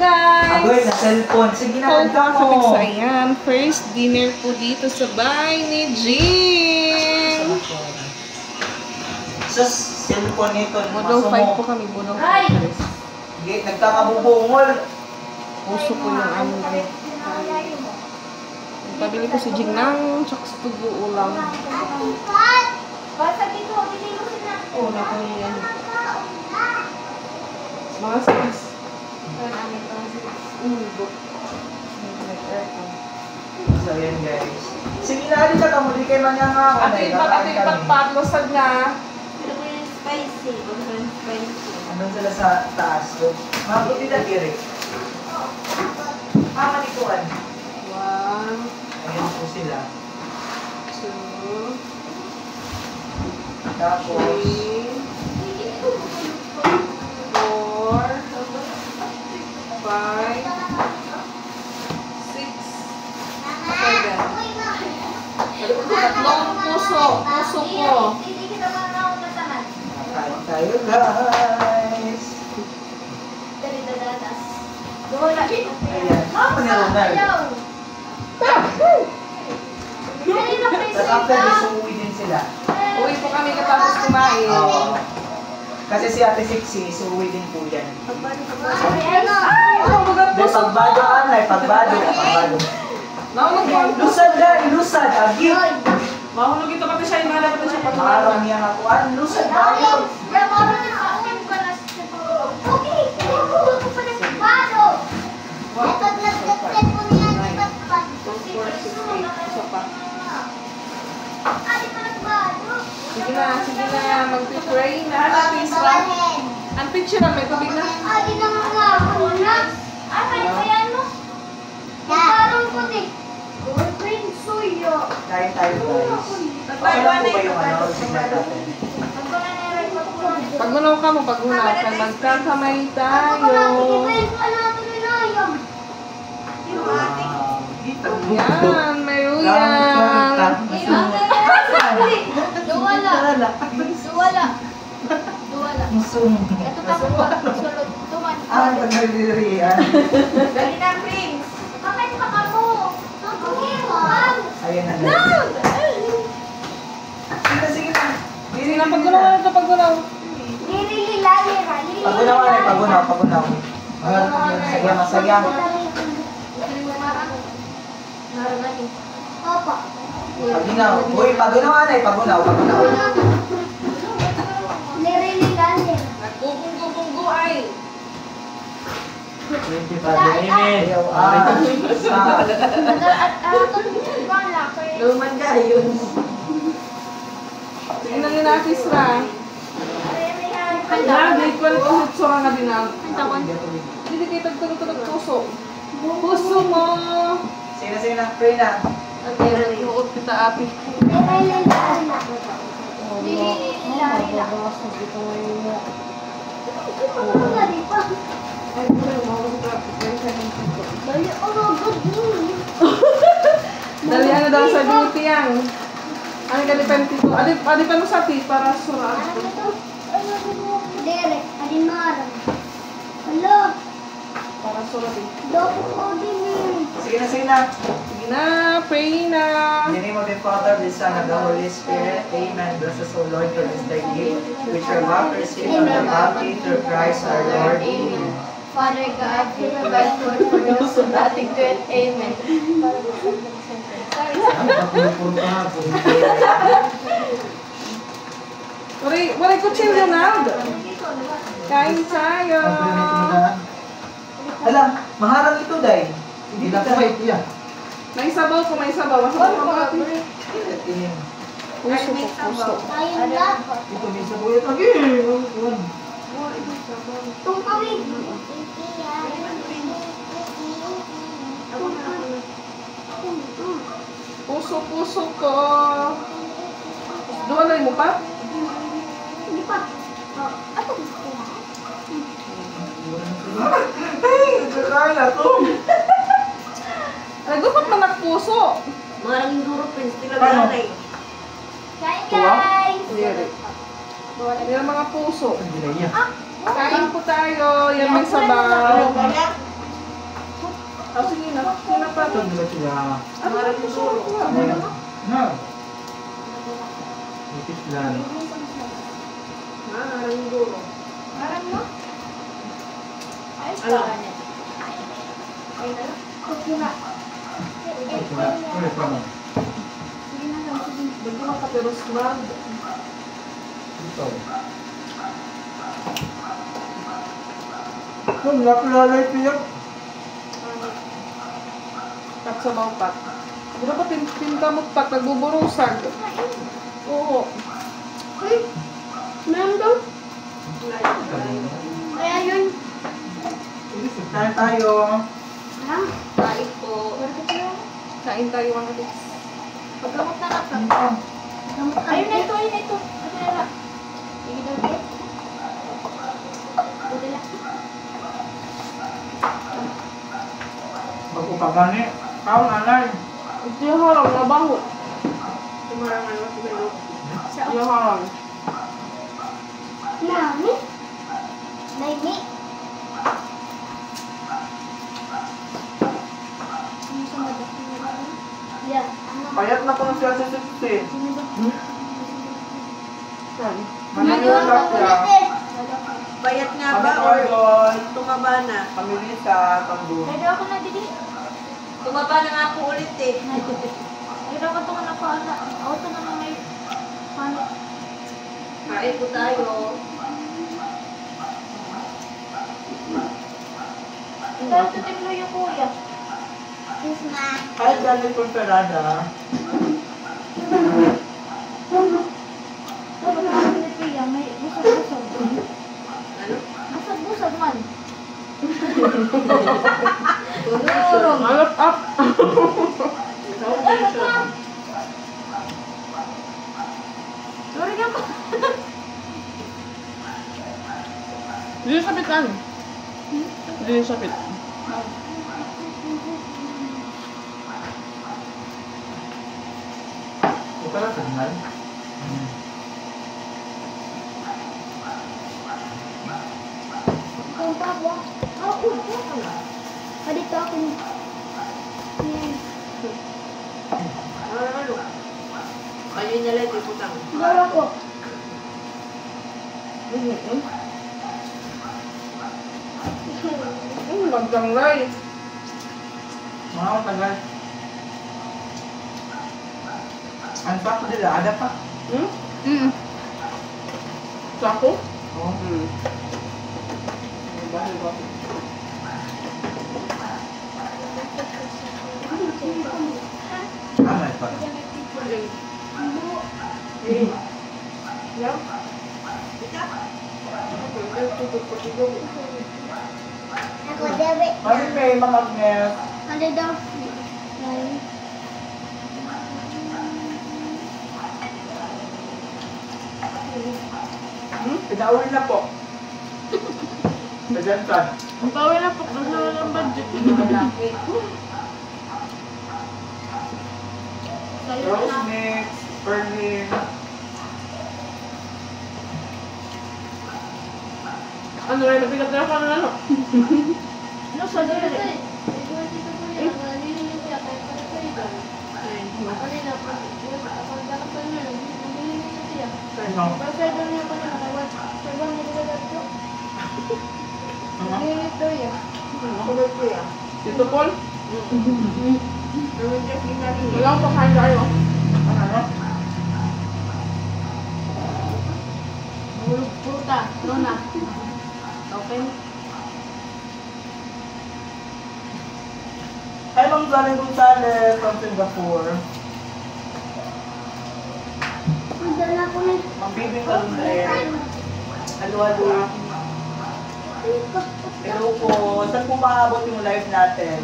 guys! Agoy, na cellphone. Sige na, handa Kami mo. sa ayan. First dinner po dito sa bahay ni Jing. Sa cellphone nito, Bodong 5 po kami. Bodong 5 guys. Nagkamabubungol. Puso po yung aming. Pabili ko si Jing ng chokes tubo ulam. Basta dito, dinilusin na. Oh, naku yan. Mga size. So, yan guys. Sige na, alin na ka mo. Di kayo manyangawan. Ate ipagpadlosad nga. Pero ko yung spicy. Andun sila sa taas. Mga buti na diri. Manikuan. 1, Ayan po sila. 2, Tapos, 3, 4, 5, 6, 7. Tatlong puso ko. Hindi kita mga natanan. kain tayo guys. Dari dadatas. Wala. Ayan. Ako ni Ronald. Tapos after this, uuwi din sila. Uwi po kami katapos kumain. Oo. Kasi si Ate Sixi, uuwi din po yan. Hindi, pagbado anay, pagbado. Mahulog po. Lusad na, lusad, agi. Mahulog ito kasi siya, imalap ito siya pag Makarang niya kakuan, lusad na yun. Sige na, mag-pray na. Ang picture na, may tubig na. Kain tayo guys. Okay lang po ba yung ano, signal natin? Pag-unaw ka mo, pag-unaw ka. Magkakamay tayo. Yan, Maruyan. Duwala. Musong. Ito tapo sulod. Tuman. Nagdiriyan. Dali na, Prince. Bakit pa ka mo? Ayan na guys. Sige na. Sige na, pag-unaw na ito, pag-unaw. Pagunaw anay, pagunaw. Masaya. Paginaw. Uy, pagunaw anay, pagunaw. Nagbubunggo-bunggo ay. 25 minutes. Luman ka yun. Sige na yun, Ate Isra. Grade 1 ko sura nga din na. Hindi kayo tagtulog puso. Puso mo. Sige na, pray na. Okay, nuot kita ate. Dalihan na daw sa duty yan. Ano ka depende ko? Adi pa mo sa ati para suraan. Derek, alimarang. Hello. Para suraan. Sige na. Sige na, pray na. In the name of the Father, the Son, and the Holy Spirit. Amen. Bless us, O Lord, for this thy gift, which are about to receive from the bounty through Christ our Lord. Amen. Father God, we provide food for those who nothing to it. Amen. Waray kutsilyo na. Kain tayo. Alam, maharang ito, Day. Hindi lang ka ito yan. May sabaw ko, may sabaw. Masabaw ka ba? Puso ko, puso. Ito, may sabuya. Lagi. Tungkawin. Puso ko. Duwalay mo pa? Hindi pa. Ato. Ay, kakain na to. Nagupot man ang puso. Maraming duro, Prince. Paano? Kain, guys. Yan mga puso. Hindi na yan. Kain po tayo. Yan may sabaw. Atong nila sila. Marang siguro. No. Ipit lang. Marang siguro. Marang mo? Ay, Ano? parang yan. Ay, ano? Okay na. Ulit pa mo. Sige na lang, sige. Ba't yung makapiros mag? Ito. Kung nakilalay tiyak. Kat sa maupat. Di ba tinkamot pat, nagbuburusan? Oo. Uy, meron daw. Kaya yun. Tayo tayo. Ha? Balik po. Kain tayo mga katiks. Pagkamot na ka. Ayun na ito, ayun na ito. Ito na lang. Sige daw, Beth. Ito lang. Magpupagani. Kaon anay. Ito yung harang, nabango. Tumarang ano, tumelo. Sa Yung harang. Nami? Naimi? Ano sa madak? Yan. Payat na ko na siya sa sipsi. Yan. Manayulak siya. Bayat nga Kami ba or orgon. tumaba na? Kami Lisa. Kambu. Pwede ako na dili. Tumaba na nga po ulit eh. Pwede ako ito na pa. Auto na may paano. Kain po tayo. Dahil sa timlo yung kuya. Yes, ma. Kahit galing kong perada. Sabi ko ni Pia, may busog-busog. Ano? Busog-busog man. Tunurong. Malap up. Foundation. Sorry ka pa. Dito sa pitan. Dito sa pit. Ito lang signal. Ikaw pa ako. Oo, ikaw ka na. Dito ako. Yan. Ano? Ayun na lang, iputang. Garo ko. Magdanglay. Mga tagal. Ang pa ko nila. Ada pa. Hmm? Sako? Oo. Iba. Ah, may pa. Yeah? Ako, Debbie. Mami may mamagnet. Ano daw? Ay. Pinauwi na po. Pajantan. Ang tawin na po, nasa walang budget. Malaki. Rose mix. Perlin. Ano rin, nabigat na ako ng ano? Ano sa dili? Ano? Kulot ko yan. Tito Paul? Gawin ka sinaling Wala akong pakain tayo. Ano? Puta, Luna. Okay. Hi, Ma'am Zaling Gonzalez from Singapore. Punta na ako na. Ma'am Bibi Calundre. Halo-halo. Hello po. Saan po maabot yung live natin?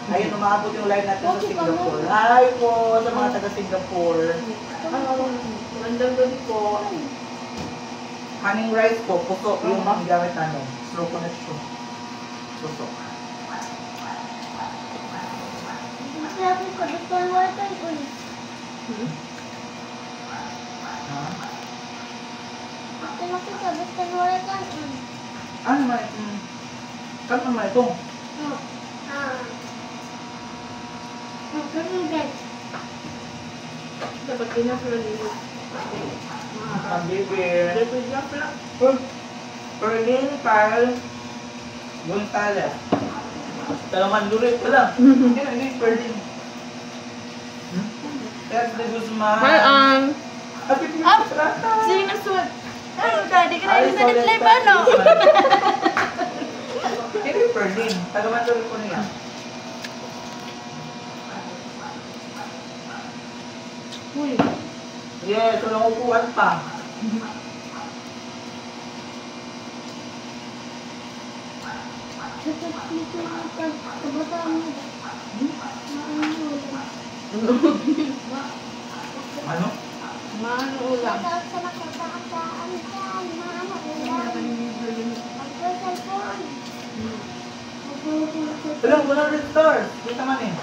Ayun, umaabot yung live natin sa Singapore. Hi po sa mga taga Singapore. Magandang gabi po. Honey rice po, puso yung gamit namin. Slow connection. Puso. Sabi ko, Dr. Walton ko. Ha? Sabi ko, Dr. Walton ko. Ano naman? Saan naman ito? Dapat kinafla nila. Ang bibi. Dapat kinafla. Perlin Carl Gonzalez. Talaman lulit pa lang. Hindi Perlin. Ted de Guzman. Hi, Happy birthday. Sino nasuot? Ano, daddy ka na yung na-display pa, no? Hindi Perlin. Talaman lulit ko niya. Uy. Yes, walang upuan pa. Ano? Maano ulam. Alam, 100 stars. Kita man eh.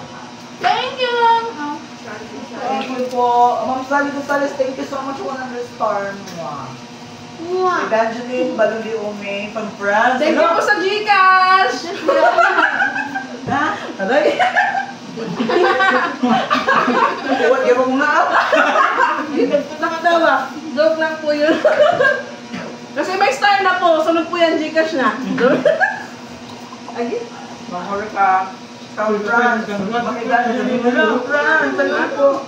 Thank you! Thank you po. Ma'am Sally Gonzalez, thank you so much. 100 star. Mwah. Evangeline Baluli Ume from France. thank you po sa Gcash! Ha? Aday? Iwan, iwan mo nga. Nakatawa. Joke lang po yun. Kasi may star na po. Sunod po yan Gcash na. Agi? Mahuli ka. Ikaw, France. Mag-Evangeline Baluli. France, salamat po.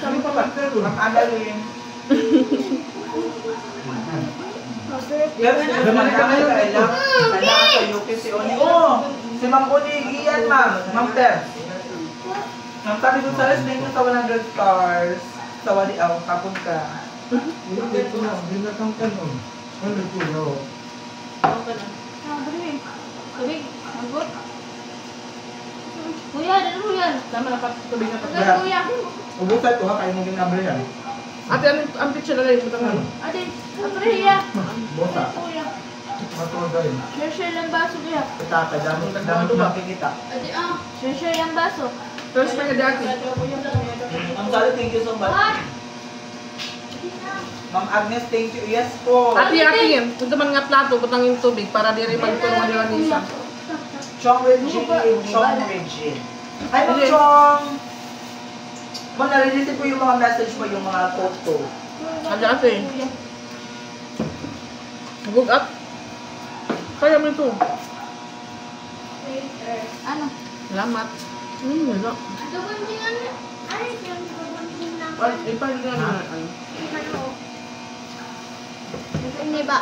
Sabi pa ba? Ma'am Adalyn. Yes, naman kami kailangan sa Yuki si Oni. Oh, si Ma'am Oni Gian, ma'am. Ma'am Ter. Ma'am Sally Gonzalez, thank you sa 100 stars. Sa wali ako, kapon ka. Tubig, magot. Kuya, dito kuya. Tama na pa. Tubig na pa. Dito kuya. Ubusan ko ha, kayo mo ginabre yan. Ate, ang picture na rin. Butang ano? Ate, ang kuya. Bosa. Kuya. Matuloy. Share lang baso kuya. Kita, dami ko makikita. Ate, share lang baso. First pa ka dati. Ma'am Sally, thank you so much. Ma'am Agnes, thank you. Yes po. Ate, kung man nga plato, butang yung tubig para di rin magpulong yung Anissa. Chong Regine. Chong Regine. Ay, Ma'am Chong. Ma'am, nare-receive po yung mga message mo, yung mga photo. Ate. Good up. Kaya mo ito. Ano? Salamat. Wala. Gabandingan. Ay, yung gabandingan lang. Ipahiga na. Hindi ba?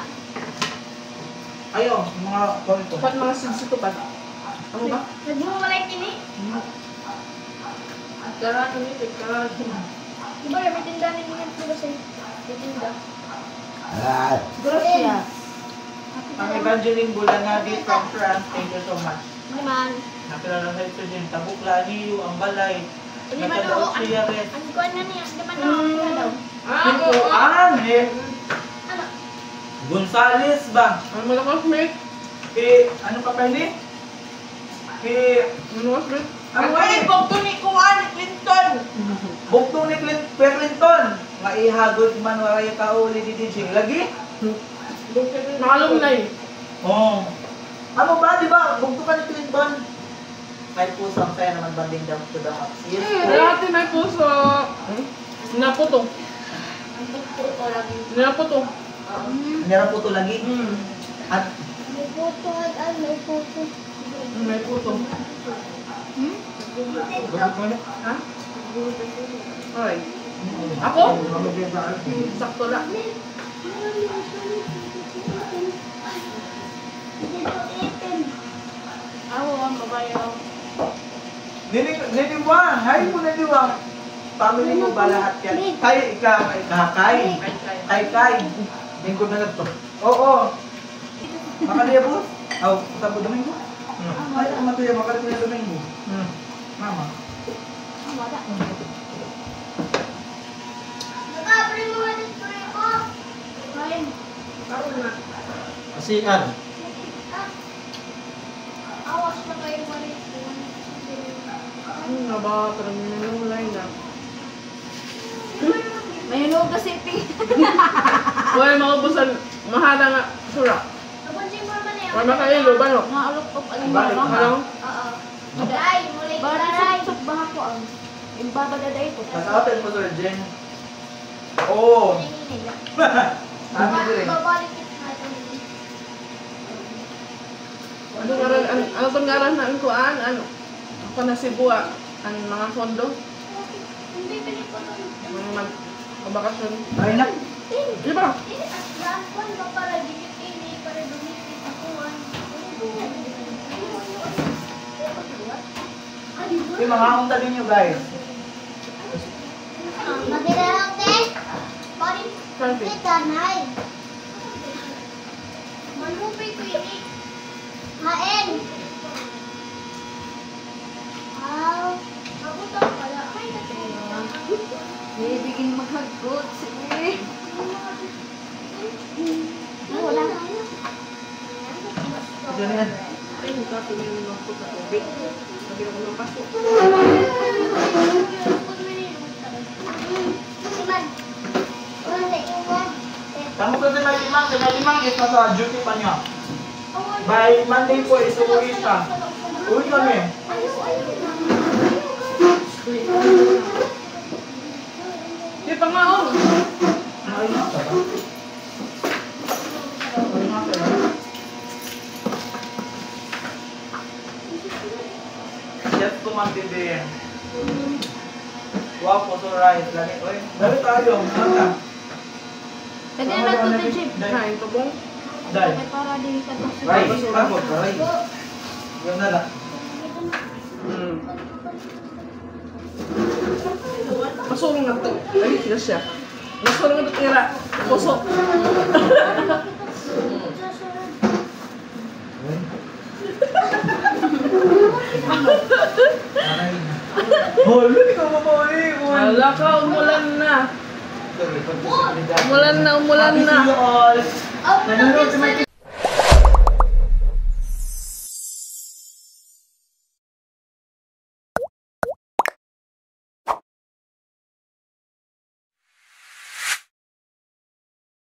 Ayun, mga photo. Pat mga sigs ito pa. Ano ba? Nagmumulay kini. Karaan ni karaan. Di ba, may tindahan din yan po kasi. May tinda. Grosya. Ang Evangeline Bulanadi from France, thank you so much. Hindi man. Nakilala sa ito din, Tabukla, Niyo, ang balay. Hindi man Natadaw ako. siya rin. Ang kuwan na niya. Hindi man ako. Daw. Pintuan eh. Ano? Gonzales ba? Ano mo na cosmate? Ano pa pwede? Ano cosmate? Ang wait, bugtong ni Kuan Clinton. Bugtong ni Clinton. Maihagod man waray kauli di DJ. Lagi? Nakalumnay. Oo. Ano ba, di ba? Bugtong ka ni Clinton. Kahit puso ang saya naman banding down to the max. Yes po. Dati may puso. Naputo. Ang bukto ko lagi. Naputo. Meron po ito lagi. At May puto at may puto. May puto. Ha? Ay. Ako? Sakto lang. Ako ang babayaw. Niniwang! Hay mo niniwang! Family mo ba lahat yan? Kay, kay. Lingkod na to. Oo. Makaliya po? Aw, sabo Domingo? Ay, matuya, makaliya Domingo. Mama. Wala. Nakabre mo na dito ko. Kain. Asian. Awas na kayo mo rin. Ano na ba? Parang minulay na. May hinog kasi ipin. Wala maubusan. Mahala nga. Sura. Kapunsin mo naman eh. Wala makailo ba no? Naalok ko. Balik. Ano? Oo. Daray, muli. Daray. Yung babagada ito. Kasapin mo, Sir Jen. Oo. Ano din? Babalik ito na ito. Ano itong ngaran na ang kuan? Ano? Ako na si Buwa. Ang mga kondo. Hindi pili ko ito. Mga magbakasyon. Ay na. Di ba? Ini at lakuan ba para dikit ini para dumipit akuan. Yung mga akong tabi nyo, guys. Magkailangan din. Pari Sabi. tanay. Manupay ko ini. Haen. Ako daw pala. Ay, Bibigyan maghagot. Sige. wala. Diyan yan. Ay, nagkatuloy mo ako sa tubig. Sabi ako napasok. Kamu kasi may limang is nasa duty pa niya. By Monday po is uwi siya. Uwi kami. Di pa nga oh. Ay, nasa ba? Ay, nasa ba? Yes, kumantindi. Wow, photo rice. Lagi, oy. Dali tayo. Mata. Pwede na ito to chip. Kain ko bong. Dali. Para din ka to. Rice. Tapos, rice. Yun na lang. Masulong na ito. Ay, sila siya. Masulong na ito tira. Puso. Holo, di ka mapawali. Wala ka, umulan na. Umulan na, umulan na. Nanonood si Mikey